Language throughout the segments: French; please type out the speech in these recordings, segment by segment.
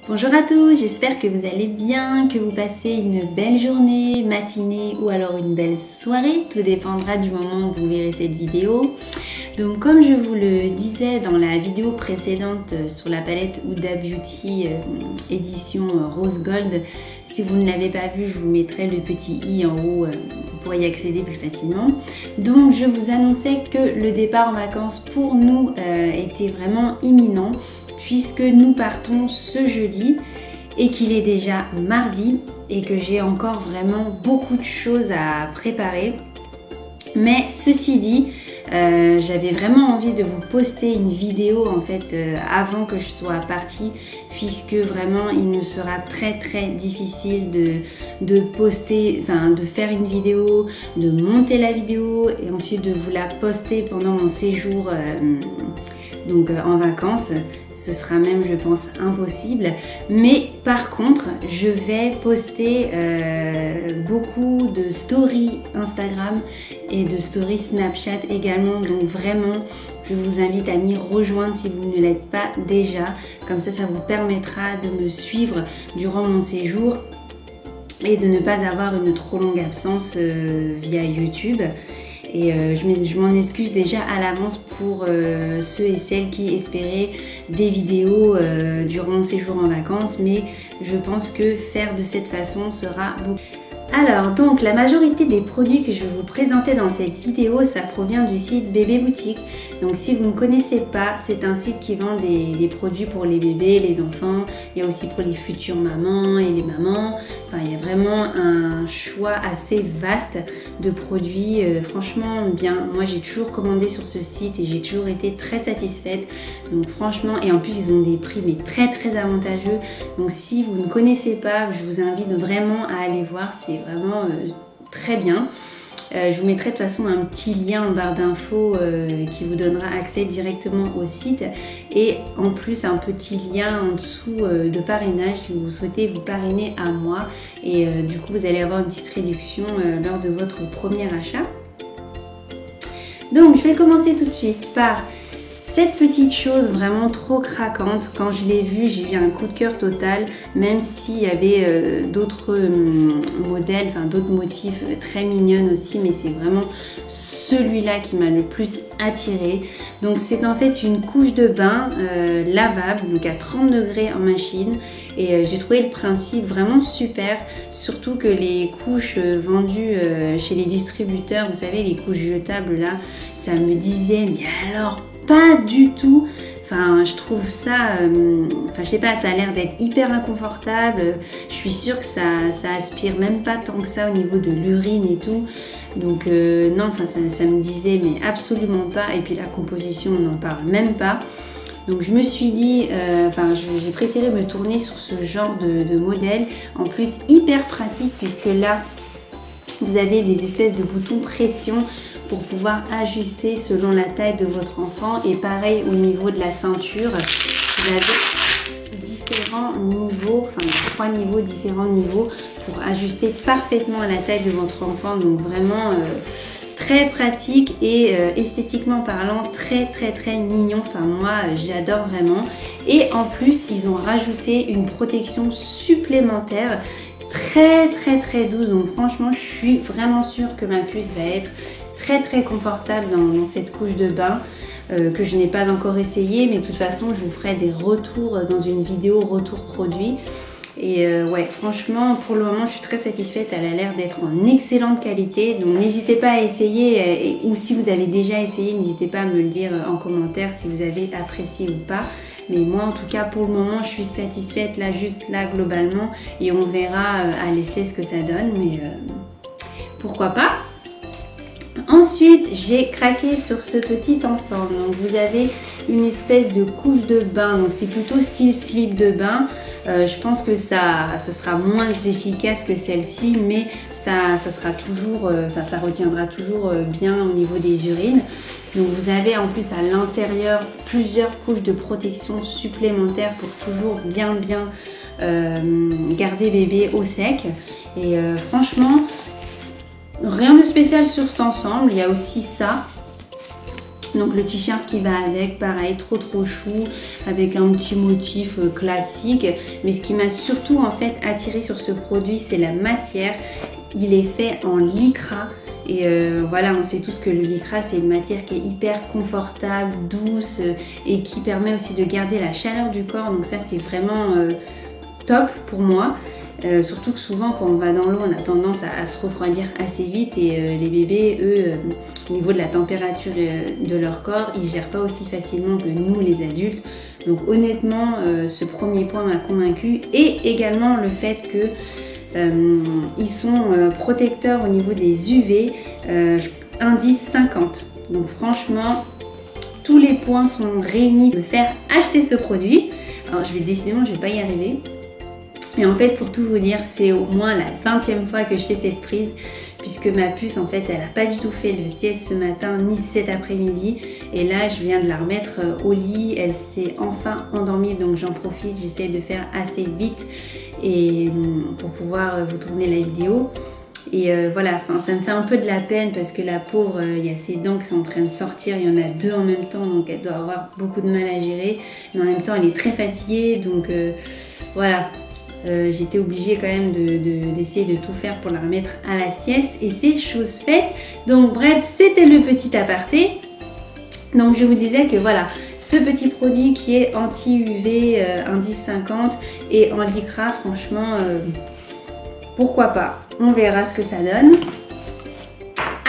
Bonjour à tous, j'espère que vous allez bien, que vous passez une belle journée, matinée ou alors une belle soirée. Tout dépendra du moment où vous verrez cette vidéo. Donc comme je vous le disais dans la vidéo précédente sur la palette Huda Beauty édition Rose Gold, si vous ne l'avez pas vu, je vous mettrai le petit i en haut pour y accéder plus facilement. Donc je vous annonçais que le départ en vacances pour nous était vraiment imminent, puisque nous partons ce jeudi et qu'il est déjà mardi et que j'ai encore vraiment beaucoup de choses à préparer. Mais ceci dit, j'avais vraiment envie de vous poster une vidéo en fait avant que je sois partie, puisque vraiment il me sera très difficile de poster, enfin de faire une vidéo, de monter la vidéo et ensuite de vous la poster pendant mon séjour donc en vacances. Ce sera même, je pense, impossible. Mais par contre, je vais poster beaucoup de stories Instagram et de stories Snapchat également. Donc vraiment, je vous invite à m'y rejoindre si vous ne l'êtes pas déjà. Comme ça, ça vous permettra de me suivre durant mon séjour et de ne pas avoir une trop longue absence via YouTube. Et je m'en excuse déjà à l'avance pour ceux et celles qui espéraient des vidéos durant mon séjour en vacances, mais je pense que faire de cette façon sera beaucoup. Alors donc la majorité des produits que je vais vous présenter dans cette vidéo, ça provient du site Bébé Boutique. Donc si vous ne connaissez pas, c'est un site qui vend des produits pour les bébés, les enfants. Il y a aussi pour les futures mamans et les mamans. Enfin il y a vraiment un choix assez vaste de produits, franchement bien. Moi j'ai toujours commandé sur ce site et j'ai toujours été très satisfaite. Donc franchement, et en plus ils ont des prix mais très avantageux. Donc si vous ne connaissez pas, je vous invite vraiment à aller voir, c'est vraiment très bien. Je vous mettrai de toute façon un petit lien en barre d'infos qui vous donnera accès directement au site, et en plus un petit lien en dessous de parrainage si vous souhaitez vous parrainer à moi, et du coup vous allez avoir une petite réduction lors de votre premier achat. Donc je vais commencer tout de suite par cette petite chose vraiment trop craquante. Quand je l'ai vue, j'ai eu un coup de cœur total, même s'il y avait d'autres modèles, enfin d'autres motifs très mignonnes aussi, mais c'est vraiment celui-là qui m'a le plus attirée. Donc c'est en fait une couche de bain lavable, donc à 30 degrés en machine, et j'ai trouvé le principe vraiment super, surtout que les couches vendues chez les distributeurs, vous savez les couches jetables là, ça me disait mais alors pas du tout. Enfin, je trouve ça, enfin je sais pas, ça a l'air d'être hyper inconfortable. Je suis sûre que ça aspire même pas tant que ça au niveau de l'urine et tout. Donc non, enfin ça me disait mais absolument pas. Et puis la composition, on n'en parle même pas. Donc je me suis dit, j'ai préféré me tourner sur ce genre de modèle. En plus hyper pratique, puisque là vous avez des espèces de boutons pression pour pouvoir ajuster selon la taille de votre enfant, et pareil au niveau de la ceinture, vous avez différents niveaux, enfin 3 niveaux, différents niveaux pour ajuster parfaitement à la taille de votre enfant. Donc vraiment très pratique et esthétiquement parlant très mignon. Enfin moi j'adore vraiment, et en plus ils ont rajouté une protection supplémentaire très douce. Donc franchement je suis vraiment sûre que ma puce va être très confortable dans cette couche de bain que je n'ai pas encore essayé, mais de toute façon je vous ferai des retours dans une vidéo retour produit. Et ouais, franchement pour le moment je suis très satisfaite, elle a l'air d'être en excellente qualité. Donc n'hésitez pas à essayer, ou si vous avez déjà essayé, n'hésitez pas à me le dire en commentaire si vous avez apprécié ou pas. Mais moi en tout cas pour le moment je suis satisfaite là, juste là globalement, et on verra à l'essai ce que ça donne, mais pourquoi pas. Ensuite, j'ai craqué sur ce petit ensemble. Donc vous avez une espèce de couche de bain, donc c'est plutôt style slip de bain. Je pense que ce sera moins efficace que celle-ci, mais ça sera toujours, ça retiendra toujours bien au niveau des urines. Donc vous avez en plus à l'intérieur plusieurs couches de protection supplémentaires pour toujours bien garder bébé au sec. Et franchement, rien de spécial sur cet ensemble. Il y a aussi ça. Donc le t-shirt qui va avec, pareil, trop chou, avec un petit motif classique. Mais ce qui m'a surtout en fait attiré sur ce produit, c'est la matière. Il est fait en lycra. Et voilà, on sait tous que le lycra, c'est une matière qui est hyper confortable, douce et qui permet aussi de garder la chaleur du corps. Donc ça, c'est vraiment top pour moi. Surtout que souvent quand on va dans l'eau, on a tendance à se refroidir assez vite et les bébés, eux, au niveau de la température de leur corps, ils gèrent pas aussi facilement que nous les adultes. Donc honnêtement, ce premier point m'a convaincue et également le fait que ils sont protecteurs au niveau des UV, indice 50. Donc franchement, tous les points sont réunis de faire acheter ce produit. Alors décidément, je vais pas y arriver. Et en fait, pour tout vous dire, c'est au moins la 20e fois que je fais cette prise, puisque ma puce, en fait, elle n'a pas du tout fait de sieste ce matin ni cet après-midi. Et là, je viens de la remettre au lit, elle s'est enfin endormie, donc j'en profite, j'essaie de faire assez vite et pour pouvoir vous tourner la vidéo. Et voilà, ça me fait un peu de la peine parce que la pauvre, il y a ses dents qui sont en train de sortir, il y en a 2 en même temps, donc elle doit avoir beaucoup de mal à gérer. Mais en même temps, elle est très fatiguée, donc voilà. J'étais obligée quand même d'essayer de tout faire pour la remettre à la sieste et c'est chose faite. Donc bref, c'était le petit aparté. Donc je vous disais que voilà, ce petit produit qui est anti-UV, indice 50 et en lycra, franchement, pourquoi pas. On verra ce que ça donne.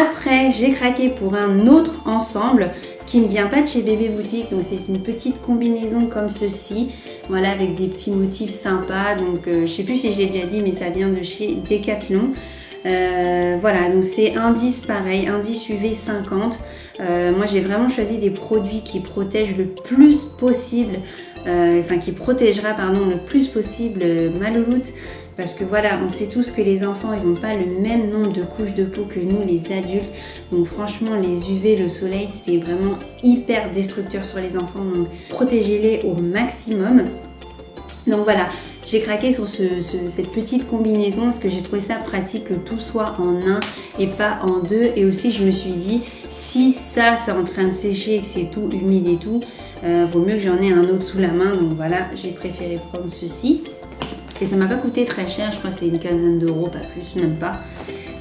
Après, j'ai craqué pour un autre ensemble qui ne vient pas de chez Bébé Boutique. Donc c'est une petite combinaison comme ceci. Voilà, avec des petits motifs sympas. Donc je sais plus si je l'ai déjà dit, mais ça vient de chez Decathlon. Voilà, donc c'est indice pareil, indice UV 50. Moi j'ai vraiment choisi des produits qui protègent le plus possible, qui protégera pardon le plus possible ma louloute. Parce que voilà, on sait tous que les enfants, ils n'ont pas le même nombre de couches de peau que nous, les adultes. Donc franchement, les UV, le soleil, c'est vraiment hyper destructeur sur les enfants. Donc protégez-les au maximum. Donc voilà, j'ai craqué sur cette petite combinaison parce que j'ai trouvé ça pratique que tout soit en un et pas en deux. Et aussi, je me suis dit, si ça, c'est en train de sécher et que c'est tout humide et tout, vaut mieux que j'en ai un autre sous la main. Donc voilà, j'ai préféré prendre ceci. Et ça m'a pas coûté très cher, je crois que c'était une quinzaine d'euros, pas plus, même pas.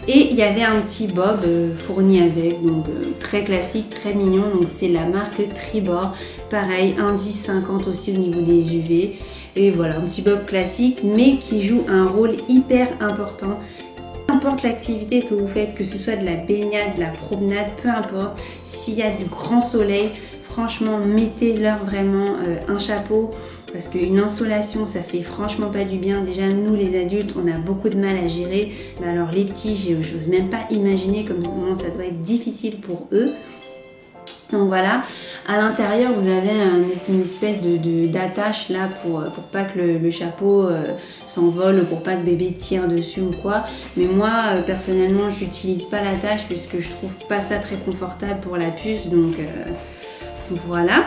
Et il y avait un petit bob fourni avec, donc très classique, très mignon. Donc c'est la marque Tribord, pareil, indice 50 aussi au niveau des UV. Et voilà, un petit bob classique, mais qui joue un rôle hyper important. Peu importe l'activité que vous faites, que ce soit de la baignade, de la promenade, peu importe, s'il y a du grand soleil, franchement, mettez-leur vraiment un chapeau. Parce qu'une insolation, ça fait franchement pas du bien. Déjà, nous les adultes, on a beaucoup de mal à gérer. Mais alors les petits, j'ose même pas imaginer comment ça doit être difficile pour eux. Donc voilà, à l'intérieur, vous avez une espèce d'attache là pour pas que le chapeau s'envole, pour pas que bébé tire dessus ou quoi. Mais moi, personnellement, j'utilise pas l'attache puisque je trouve pas ça très confortable pour la puce. Donc voilà.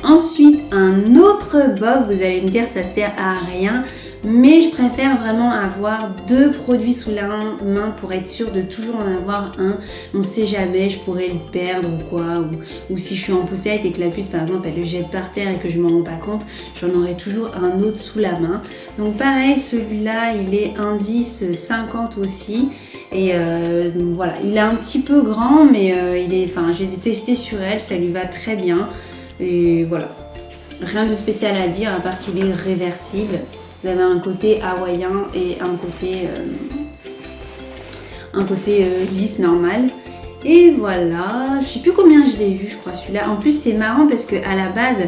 Ensuite, un autre bob, vous allez me dire ça sert à rien, mais je préfère vraiment avoir 2 produits sous la main pour être sûre de toujours en avoir un. On ne sait jamais, je pourrais le perdre ou quoi, ou si je suis en poussette et que la puce par exemple elle le jette par terre et que je ne m'en rends pas compte, j'en aurai toujours un autre sous la main. Donc pareil, celui-là il est indice 50 aussi. Et donc voilà, il est un petit peu grand, mais j'ai testé sur elle, ça lui va très bien. Et voilà, rien de spécial à dire à part qu'il est réversible. Vous avez un côté hawaïen et un côté lisse normal. Et voilà, je sais plus combien je l'ai eu, je crois celui-là. En plus c'est marrant parce que à la base,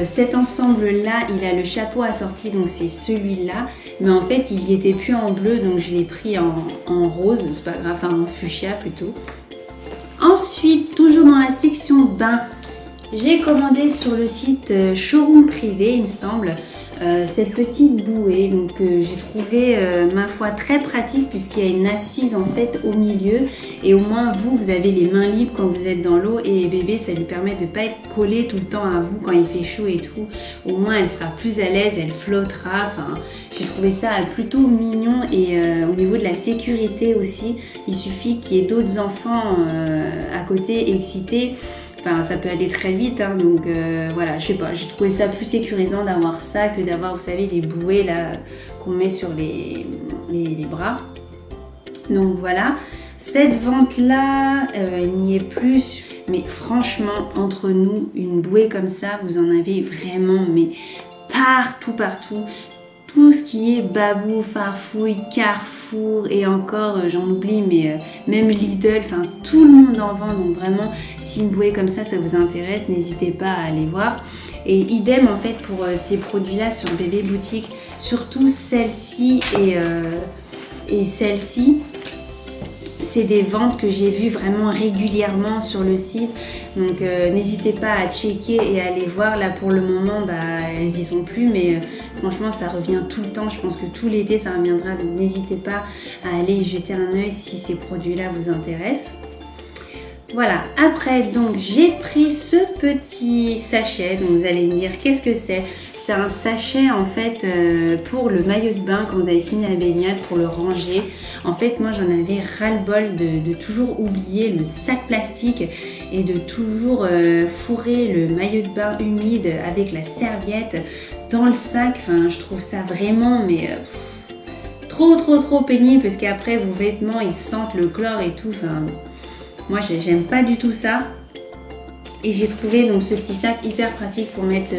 cet ensemble-là, il a le chapeau assorti, donc c'est celui-là. Mais en fait, il n'y était plus en bleu, donc je l'ai pris en rose, c'est pas grave, enfin en fuchsia plutôt. Ensuite, toujours dans la section bain, j'ai commandé sur le site Showroom Privé, il me semble, cette petite bouée, donc j'ai trouvé ma foi très pratique puisqu'il y a une assise en fait au milieu et au moins vous avez les mains libres quand vous êtes dans l'eau et bébé ça lui permet de ne pas être collé tout le temps à vous quand il fait chaud et tout. Au moins elle sera plus à l'aise, elle flottera, enfin j'ai trouvé ça plutôt mignon et au niveau de la sécurité aussi, il suffit qu'il y ait d'autres enfants à côté excités. Enfin, ça peut aller très vite, hein, donc voilà, je sais pas, j'ai trouvé ça plus sécurisant d'avoir ça que d'avoir, vous savez, les bouées là qu'on met sur les bras. Donc voilà, cette vente là, il n'y est plus, mais franchement, entre nous, une bouée comme ça, vous en avez vraiment, mais partout. Tout ce qui est Babou, Farfouille, Carrefour et encore j'en oublie mais même Lidl, enfin tout le monde en vend, donc vraiment si une bouée comme ça vous intéresse, n'hésitez pas à aller voir. Et idem en fait pour ces produits là sur Bébé Boutique, surtout celle-ci et celle-ci. C'est des ventes que j'ai vues vraiment régulièrement sur le site, donc n'hésitez pas à checker et à aller voir. Là pour le moment elles y sont plus, mais franchement ça revient tout le temps, je pense que tout l'été ça reviendra, donc n'hésitez pas à aller y jeter un œil si ces produits là vous intéressent. Voilà, après donc j'ai pris ce petit sachet, donc vous allez me dire qu'est-ce que c'est. C'est un sachet en fait pour le maillot de bain quand vous avez fini la baignade, pour le ranger. En fait moi j'en avais ras-le-bol de toujours oublier le sac plastique et de toujours fourrer le maillot de bain humide avec la serviette dans le sac. Enfin je trouve ça vraiment mais trop pénible parce qu'après vos vêtements ils sentent le chlore et tout. Enfin moi j'aime pas du tout ça. Et j'ai trouvé donc ce petit sac hyper pratique pour mettre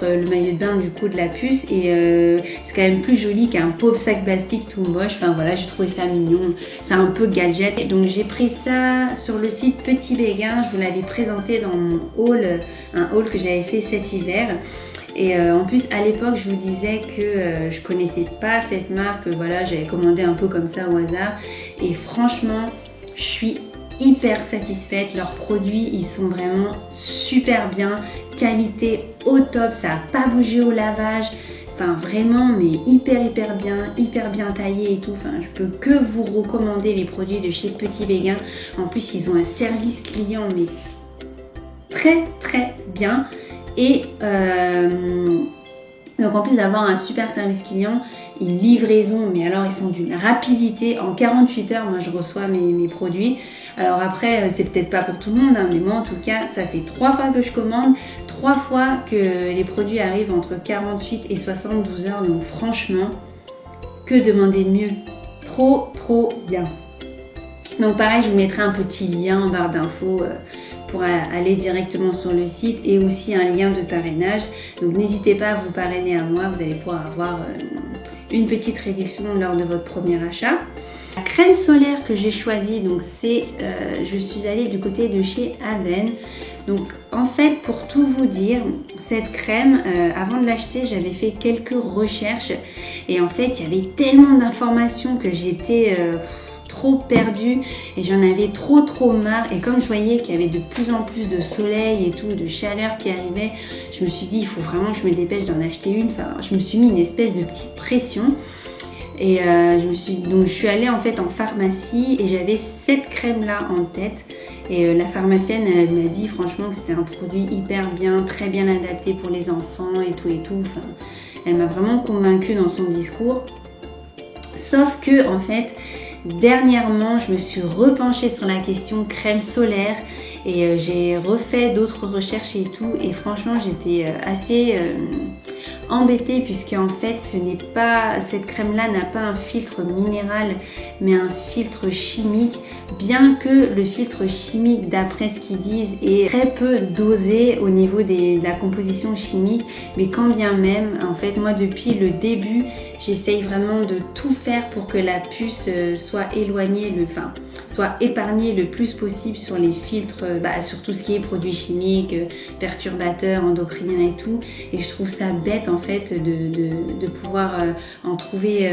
le maillot de bain du coup de la puce et c'est quand même plus joli qu'un pauvre sac plastique tout moche. Enfin voilà, j'ai trouvé ça mignon, c'est un peu gadget. Et donc j'ai pris ça sur le site Petit Béguin, je vous l'avais présenté dans mon haul, un haul que j'avais fait cet hiver. Et en plus à l'époque je vous disais que je connaissais pas cette marque, voilà j'avais commandé un peu comme ça au hasard et franchement je suis hyper satisfaite. Leurs produits ils sont vraiment super bien, qualité au top, ça n'a pas bougé au lavage, enfin vraiment mais hyper bien taillé et tout. Enfin je peux que vous recommander les produits de chez Petit Béguin. En plus ils ont un service client mais très bien et donc en plus d'avoir un super service client, une livraison, mais alors ils sont d'une rapidité, en 48 heures moi je reçois mes produits. Alors après c'est peut-être pas pour tout le monde, hein, mais moi en tout cas ça fait 3 fois que je commande, 3 fois que les produits arrivent entre 48 et 72 heures, donc franchement, que demander de mieux? Trop bien. Donc pareil, je vous mettrai un petit lien en barre d'infos pour aller directement sur le site et aussi un lien de parrainage. Donc n'hésitez pas à vous parrainer à moi, vous allez pouvoir avoir une petite réduction lors de votre premier achat. La crème solaire que j'ai choisie, donc c'est, je suis allée du côté de chez Aven. Donc en fait pour tout vous dire, cette crème, avant de l'acheter j'avais fait quelques recherches et en fait il y avait tellement d'informations que j'étais trop perdue et j'en avais trop marre. Et comme je voyais qu'il y avait de plus en plus de soleil et tout, de chaleur qui arrivait, je me suis dit il faut vraiment que je me dépêche d'en acheter une. Enfin je me suis mis une espèce de petite pression. Et je suis allée en fait en pharmacie et j'avais cette crème là en tête et la pharmacienne elle m'a dit franchement que c'était un produit hyper bien, très bien adapté pour les enfants et tout. Enfin, elle m'a vraiment convaincue dans son discours, sauf que en fait dernièrement je me suis repenchée sur la question crème solaire et j'ai refait d'autres recherches et tout et franchement j'étais assez embêtée puisque en fait cette crème là n'a pas un filtre minéral mais un filtre chimique, bien que le filtre chimique d'après ce qu'ils disent est très peu dosé au niveau de la composition chimique, mais quand bien même en fait moi depuis le début j'essaye vraiment de tout faire pour que la puce soit épargnée le plus possible sur les filtres, sur tout ce qui est produits chimiques, perturbateurs, endocriniens et tout. Et je trouve ça bête en fait de pouvoir en trouver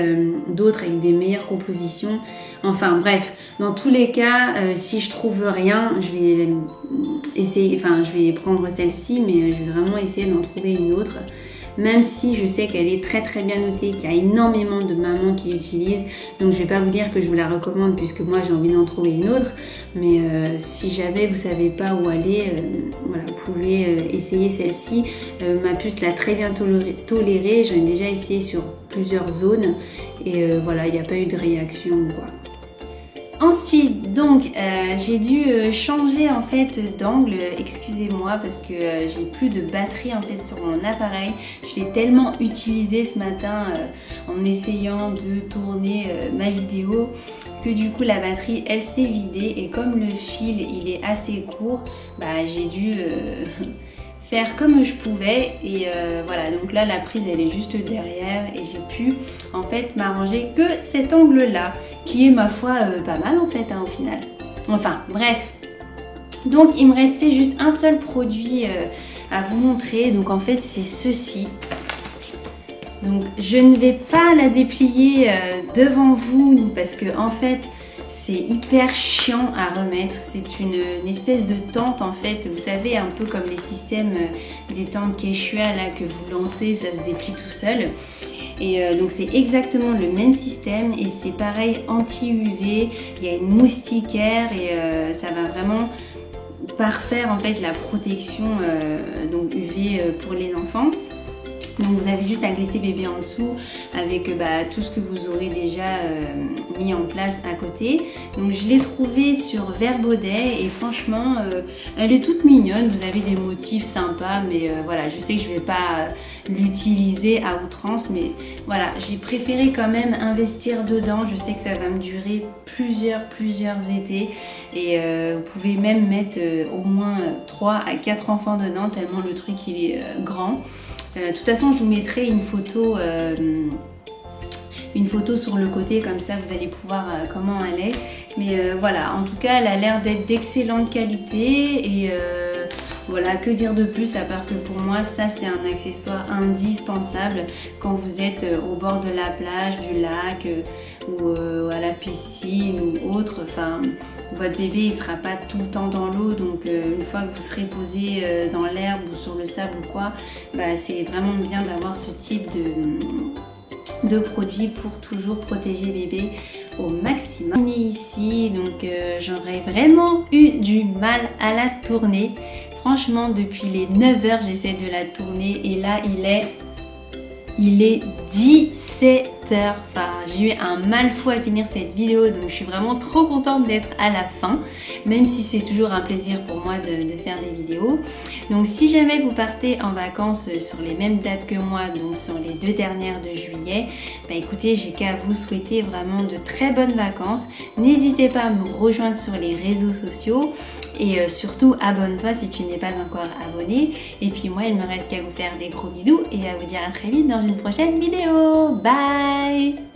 d'autres avec des meilleures compositions. Enfin bref, dans tous les cas, si je trouve rien, je vais essayer, je vais prendre celle-ci, mais je vais vraiment essayer d'en trouver une autre. même si je sais qu'elle est très bien notée, qu'il y a énormément de mamans qui l'utilisent. Donc je vais pas vous dire que je vous la recommande puisque moi j'ai envie d'en trouver une autre, mais si jamais vous savez pas où aller, voilà, vous pouvez essayer celle-ci. Ma puce l'a très bien tolérée, j'en ai déjà essayé sur plusieurs zones et voilà, il n'y a pas eu de réaction quoi. Ensuite, donc, j'ai dû changer en fait d'angle, excusez-moi parce que j'ai plus de batterie en fait sur mon appareil. Je l'ai tellement utilisé ce matin en essayant de tourner ma vidéo que du coup la batterie elle s'est vidée et comme le fil il est assez court, bah j'ai dû faire comme je pouvais et voilà, donc là la prise elle est juste derrière et j'ai pu en fait m'arranger que cet angle là qui est ma foi pas mal en fait au final. Enfin bref, donc il me restait juste un seul produit à vous montrer, donc en fait c'est ceci. Donc je ne vais pas la déplier devant vous parce que en fait c'est hyper chiant à remettre. C'est une espèce de tente en fait, vous savez, un peu comme les systèmes des tentes Quechua là que vous lancez, ça se déplie tout seul. Et donc c'est exactement le même système et c'est pareil anti-UV, il y a une moustiquaire et ça va vraiment parfaire en fait la protection donc UV pour les enfants. Donc vous avez juste à glisser bébé en dessous avec tout ce que vous aurez déjà mis en place à côté. Donc je l'ai trouvée sur Vert Baudet et franchement elle est toute mignonne. Vous avez des motifs sympas mais voilà, je sais que je ne vais pas l'utiliser à outrance, mais voilà, j'ai préféré quand même investir dedans. Je sais que ça va me durer plusieurs étés et vous pouvez même mettre au moins 3 à 4 enfants dedans tellement le truc il est grand. De toute façon je vous mettrai une photo sur le côté, comme ça vous allez pouvoir comment elle est. Mais voilà, en tout cas elle a l'air d'être d'excellente qualité et voilà, que dire de plus à part que pour moi ça c'est un accessoire indispensable quand vous êtes au bord de la plage, du lac ou à la piscine ou autre. Enfin, votre bébé il sera pas tout le temps dans l'eau, donc une fois que vous serez posé dans l'herbe ou sur le sable ou quoi, c'est vraiment bien d'avoir ce type de produit pour toujours protéger bébé au maximum. Ici, donc j'aurais vraiment eu du mal à la tourner. Franchement, depuis les 9 h, j'essaie de la tourner et là, il est 17 h. Enfin, j'ai eu un mal fou à finir cette vidéo, donc je suis vraiment trop contente d'être à la fin, même si c'est toujours un plaisir pour moi de faire des vidéos. Donc si jamais vous partez en vacances sur les mêmes dates que moi, donc sur les 2 dernières de juillet, écoutez, j'ai qu'à vous souhaiter vraiment de très bonnes vacances. N'hésitez pas à me rejoindre sur les réseaux sociaux. Et surtout abonne-toi si tu n'es pas encore abonné. Et puis moi il me reste qu'à vous faire des gros bisous et à vous dire à très vite dans une prochaine vidéo. Bye!